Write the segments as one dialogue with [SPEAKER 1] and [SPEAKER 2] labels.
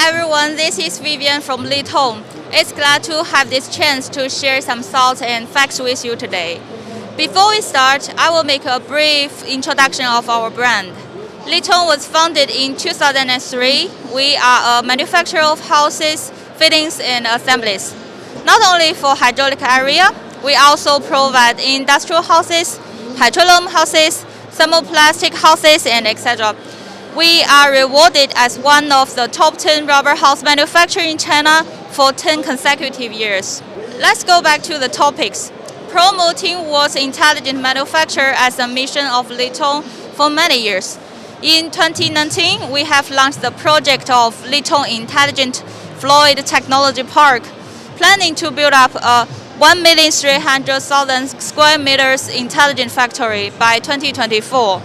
[SPEAKER 1] Hi everyone, this is Vivian from LETONE. It's glad to have this chance to share some thoughts and facts with you today. Before we start, I will make a brief introduction of our brand. LETONE was founded in 2003. We are a manufacturer of houses, fittings, and assemblies. Not only for hydraulic area, we also provide industrial houses, petroleum houses, thermoplastic houses, and etc. We are rewarded as one of the top 10 rubber house manufacturers in China for 10 consecutive years. Let's go back to the topics. Promoting world's intelligent manufacture as a mission of LETONE for many years. In 2019, we have launched the project of LETONE Intelligent Fluid Technology Park, planning to build up a 1,300,000 square meters intelligent factory by 2024.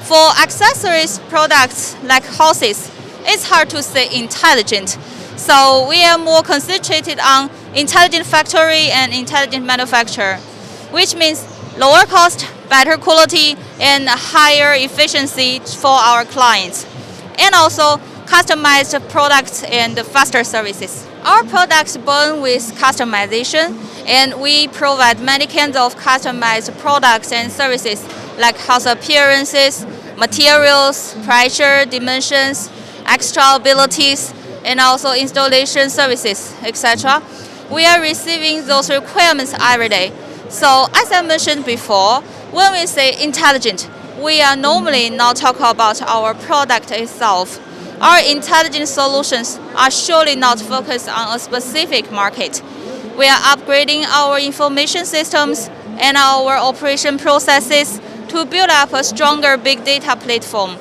[SPEAKER 1] For accessories products like houses, it's hard to say intelligent, so we are more concentrated on intelligent factory and intelligent manufacture, which means lower cost, better quality, and higher efficiency for our clients, and also customized products and faster services. Our products burn with customization, and we provide many kinds of customized products and services like house appearances, materials, pressure, dimensions, extra abilities, and also installation services, etc. We are receiving those requirements every day. So as I mentioned before, when we say intelligent, we are normally not talking about our product itself. Our intelligent solutions are surely not focused on a specific market. We are upgrading our information systems and our operation processes to build up a stronger big data platform.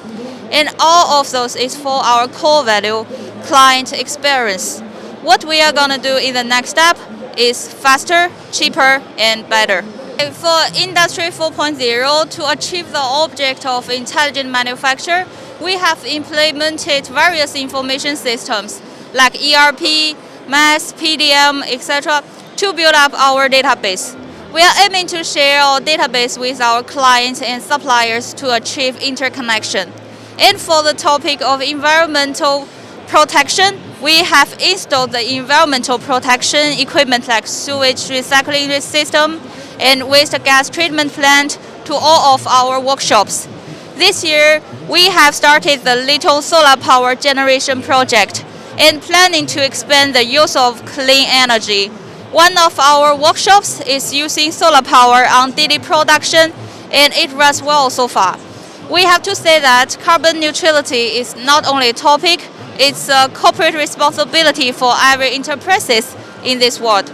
[SPEAKER 1] And all of those is for our core value, client experience. What we are going to do in the next step is faster, cheaper, and better. For Industry 4.0, to achieve the object of intelligent manufacture, we have implemented various information systems like ERP, MES, PDM, etc. to build up our database. We are aiming to share our database with our clients and suppliers to achieve interconnection. And for the topic of environmental protection, we have installed the environmental protection equipment like sewage recycling system and waste gas treatment plant to all of our workshops. This year, we have started the LETONE solar power generation project and planning to expand the use of clean energy. One of our workshops is using solar power on daily production, and it runs well so far. We have to say that carbon neutrality is not only a topic, it's a corporate responsibility for every enterprises in this world.